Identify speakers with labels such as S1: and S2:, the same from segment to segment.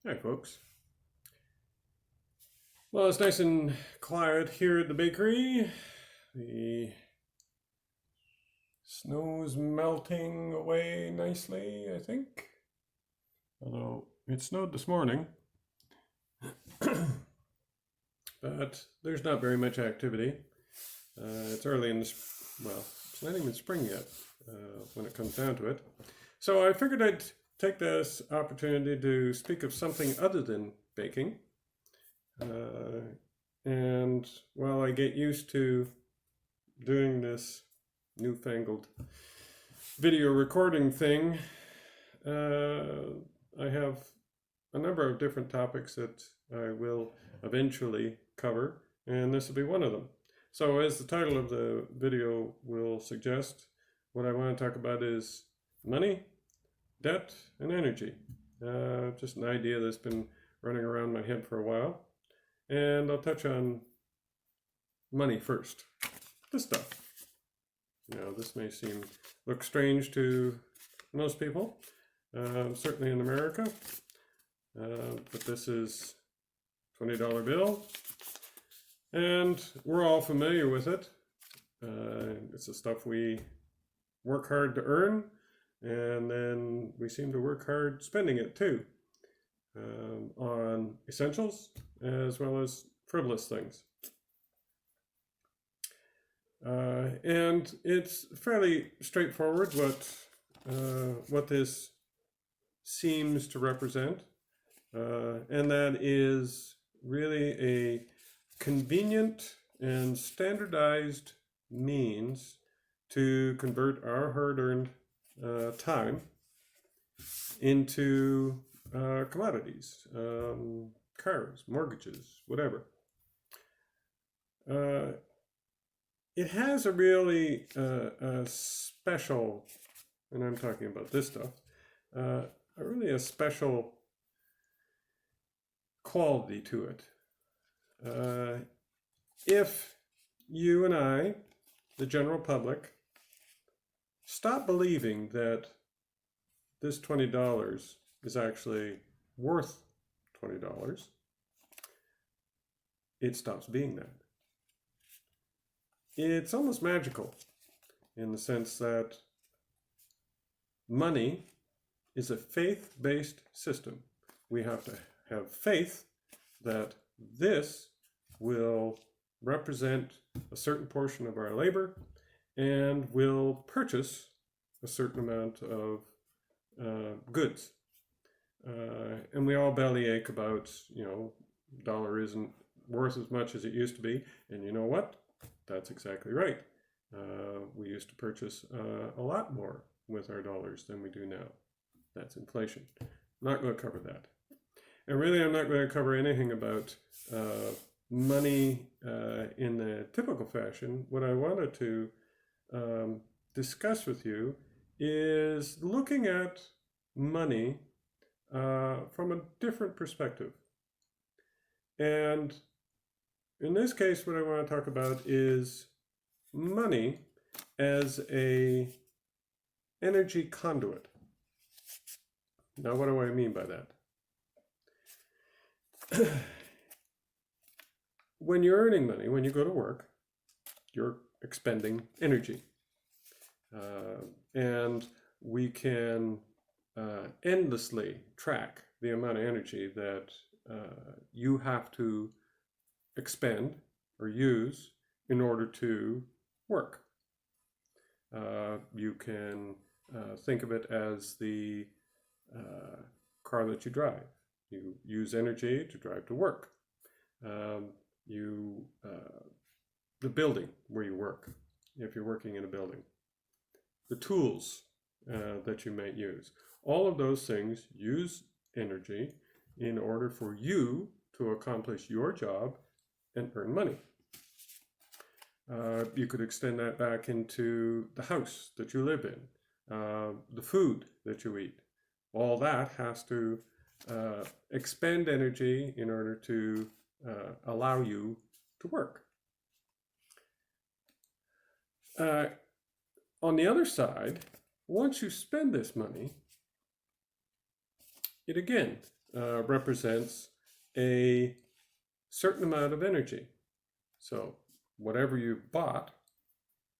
S1: Hi, folks. Well, it's nice and quiet here at the bakery. The snow's melting away nicely, I think. Although it snowed this morning, but there's not very much activity. It's early in the, well, it's not even spring yet when it comes down to it. So I figured I'd take this opportunity to speak of something other than baking. And while I get used to doing this newfangled video recording thing, I have a number of different topics that I will eventually cover, and this will be one of them. So, as the title of the video will suggest, what I want to talk about is money, debt, and energy. Just an idea that's been running around my head for a while. And I'll touch on money first. This stuff. Now, this may look strange to most people, certainly in America, but this is $20 bill, and we're all familiar with it. It's the stuff we work hard to earn, and then we seem to work hard spending it too, on essentials as well as frivolous things. And it's fairly straightforward what this seems to represent, and that is really a convenient and standardized means to convert our hard-earned time into commodities, cars, mortgages, whatever. It has a really special, and I'm talking about this stuff, really a special quality to it. If you and I, the general public, stop believing that this $20 is actually worth $20, it stops being that. It's almost magical in the sense that money is a faith-based system. We have to have faith that this will represent a certain portion of our labor and will purchase a certain amount of goods. And we all bellyache about, dollar isn't worth as much as it used to be. And you know what? That's exactly right. We used to purchase a lot more with our dollars than we do now. That's inflation. I'm not going to cover that. And really, I'm not going to cover anything about money in the typical fashion. What I wanted to discuss with you is looking at money from a different perspective. And in this case, what I want to talk about is money as a energy conduit. Now, what do I mean by that? When you're earning money, when you go to work, you're expending energy. And we can endlessly track the amount of energy that you have to expend or use in order to work. You can think of it as the car that you drive. You use energy to drive to work. The building where you work, if you're working in a building. The tools that you might use. All of those things use energy in order for you to accomplish your job and earn money. You could extend that back into the house that you live in, the food that you eat. All that has to expend energy in order to allow you to work. On the other side, once you spend this money, it again represents a certain amount of energy. So whatever you bought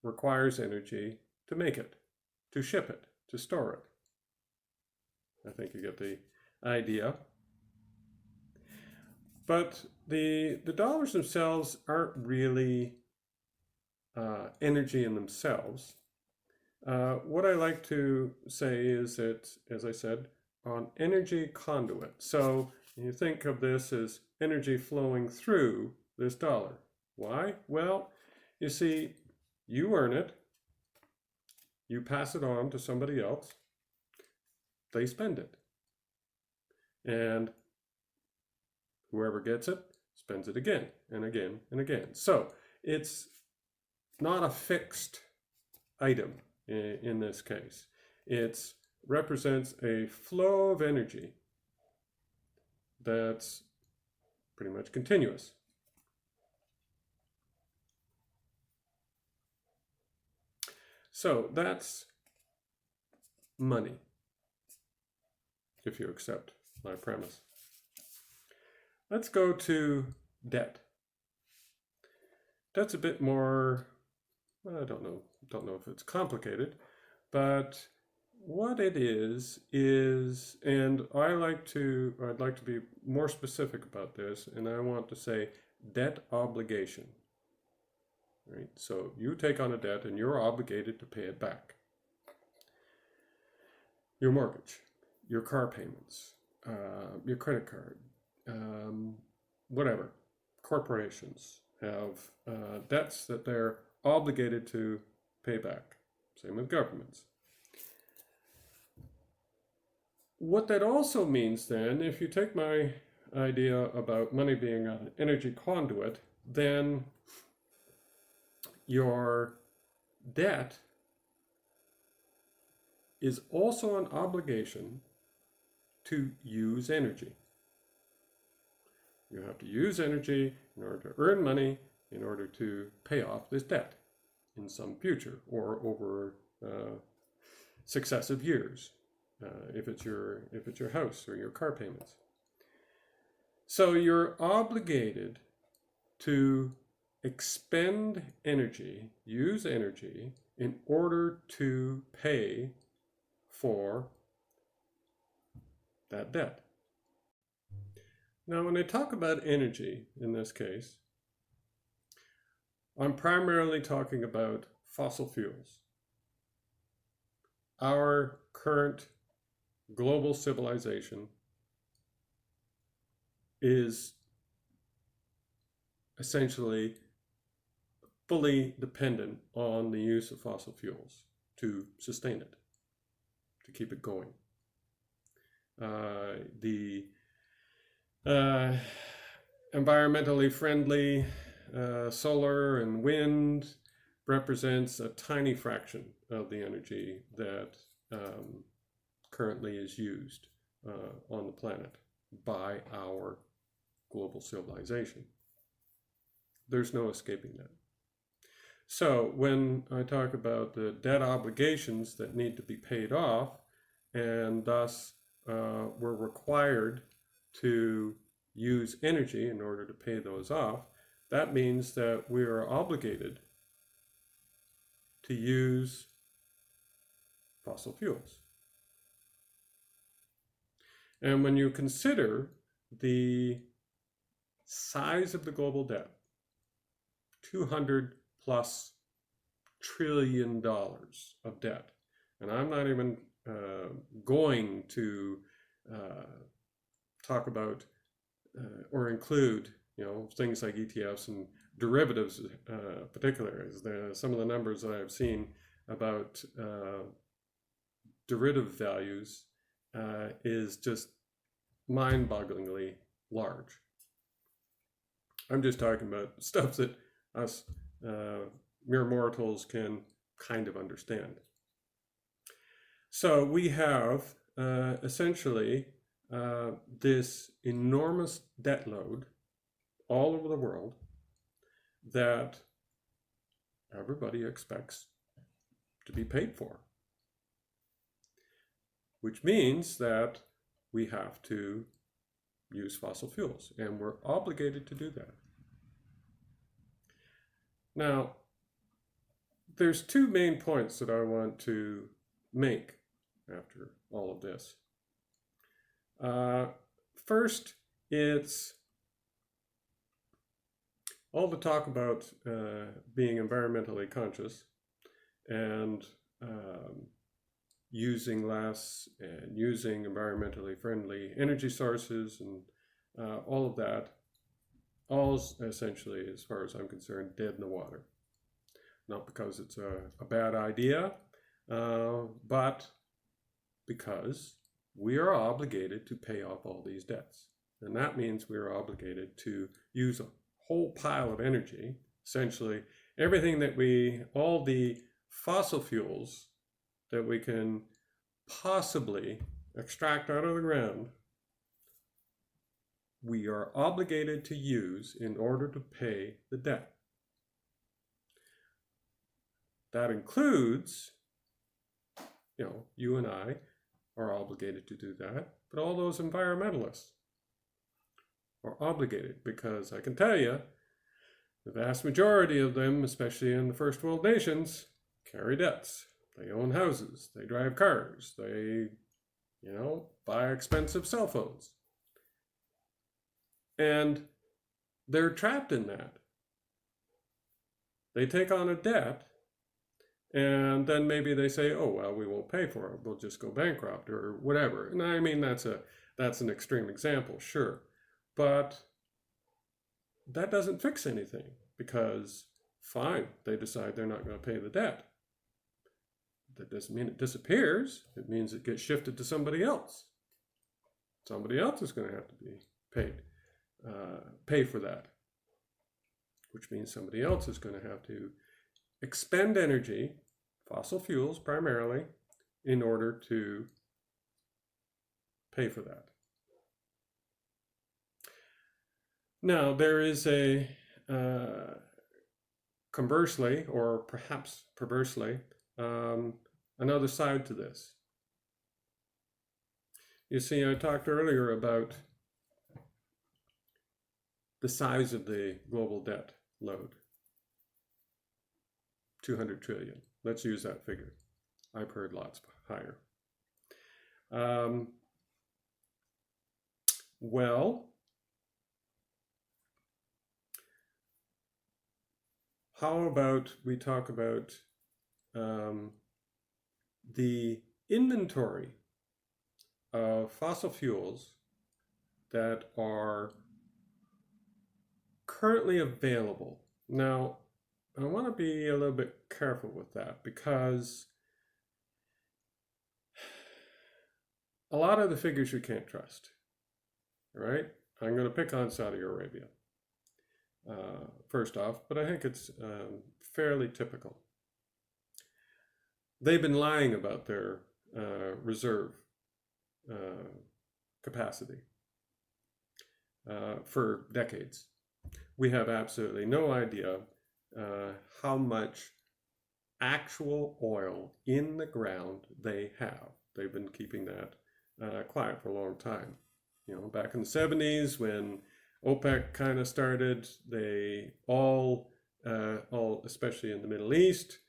S1: requires energy to make it, to ship it, to store it. I think you get the idea. But the dollars themselves aren't really energy in themselves. What I like to say is that, as I said, on energy conduit. So you think of this as energy flowing through this dollar. Why? Well, you see, you earn it, you pass it on to somebody else, they spend it. And whoever gets it spends it again and again and again. So it's not a fixed item in this case. It represents a flow of energy that's pretty much continuous. So that's money, if you accept my premise. Let's go to debt. Debt's a bit more, I don't know if it's complicated, but what it is, and I'd like to be more specific about this, and I want to say debt obligation. Right? So you take on a debt and you're obligated to pay it back. Your mortgage, your car payments, your credit card, whatever. Corporations have debts that they're obligated to pay back. Same with governments. What that also means then, if you take my idea about money being an energy conduit, then your debt is also an obligation to use energy. You have to use energy in order to earn money in order to pay off this debt in some future or over successive years, if it's your house or your car payments. So you're obligated to expend energy, use energy in order to pay for that debt. Now, when I talk about energy in this case, I'm primarily talking about fossil fuels. Our current global civilization is essentially fully dependent on the use of fossil fuels to sustain it, to keep it going. The environmentally friendly solar and wind represents a tiny fraction of the energy that currently is used on the planet by our global civilization. There's no escaping that. So when I talk about the debt obligations that need to be paid off, and thus we're required to use energy in order to pay those off, that means that we are obligated to use fossil fuels. And when you consider the size of the global debt, $200+ trillion of debt, and I'm not even going to talk about or include things like ETFs and derivatives, particularly. Some of the numbers that I've seen about derivative values is just mind-bogglingly large. I'm just talking about stuff that us mere mortals can kind of understand. So we have essentially this enormous debt load all over the world that everybody expects to be paid for, which means that we have to use fossil fuels, and we're obligated to do that. Now, there's two main points that I want to make after all of this. First, it's all the talk about being environmentally conscious and using less and using environmentally friendly energy sources and all of that, all essentially, as far as I'm concerned, dead in the water. Not because it's a bad idea, but because we are obligated to pay off all these debts. And that means we are obligated to use a whole pile of energy, essentially everything that all the fossil fuels that we can possibly extract out of the ground, we are obligated to use in order to pay the debt. That includes, you and I are obligated to do that, but all those environmentalists are obligated, because I can tell you, the vast majority of them, especially in the first world nations, carry debts. They own houses, they drive cars, they, buy expensive cell phones. And they're trapped in that. They take on a debt, and then maybe they say, oh, well, we won't pay for it, we'll just go bankrupt or whatever. And I mean, that's an extreme example, sure. But that doesn't fix anything, because fine, they decide they're not going to pay the debt. That doesn't mean it disappears. It means it gets shifted to somebody else. Somebody else is going to have to be pay for that, which means somebody else is going to have to expend energy, fossil fuels primarily, in order to pay for that. Now, there is conversely, or perhaps perversely, another side to this. You see, I talked earlier about the size of the global debt load. 200 trillion. Let's use that figure. I've heard lots higher. Well, how about we talk about the inventory of fossil fuels that are currently available. Now, I want to be a little bit careful with that, because a lot of the figures you can't trust, right? I'm going to pick on Saudi Arabia first off, but I think it's fairly typical. They've been lying about their reserve capacity for decades. We have absolutely no idea how much actual oil in the ground they have. They've been keeping that quiet for a long time. Back in the 70s, when OPEC kind of started, they all, especially in the Middle East,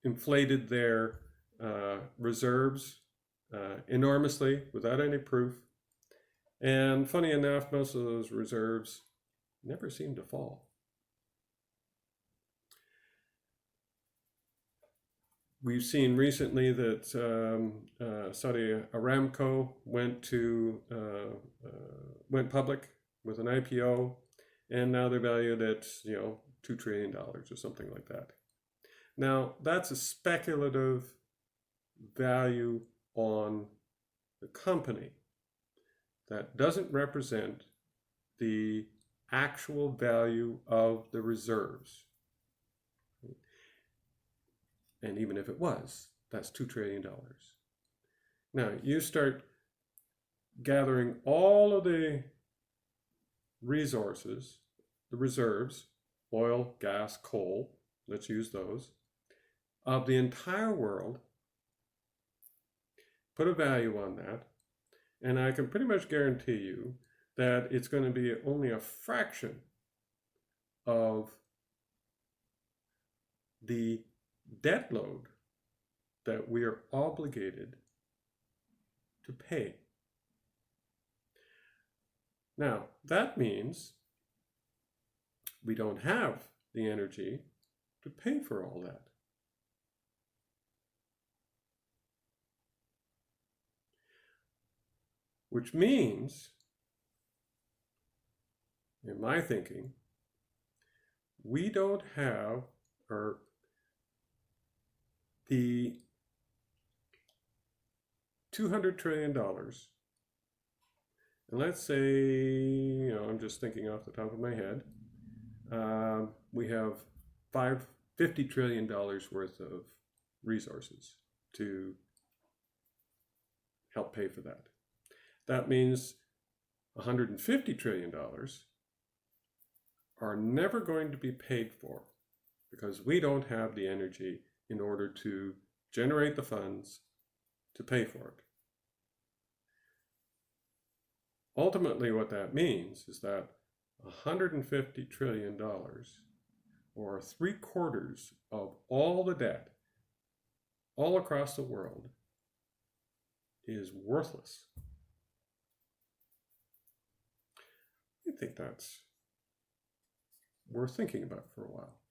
S1: inflated their reserves enormously without any proof. And funny enough, most of those reserves never seem to fall. We've seen recently that Saudi Aramco went public with an IPO, and now they're valued at $2 trillion or something like that. Now, that's a speculative value on the company. That doesn't represent the actual value of the reserves. And even if it was, that's $2 trillion. Now, you start gathering all of the resources, the reserves, oil, gas, coal, let's use those, of the entire world, put a value on that, And I can pretty much guarantee you that it's going to be only a fraction of the debt load that we are obligated to pay. Now, that means we don't have the energy to pay for all that. Which means, in my thinking, we don't have the $200 trillion. And let's say, I'm just thinking off the top of my head, we have $50 trillion worth of resources to help pay for that. That means $150 trillion are never going to be paid for because we don't have the energy in order to generate the funds to pay for it. Ultimately, what that means is that $150 trillion, or 3/4 of all the debt all across the world, is worthless. I think that's worth thinking about for a while.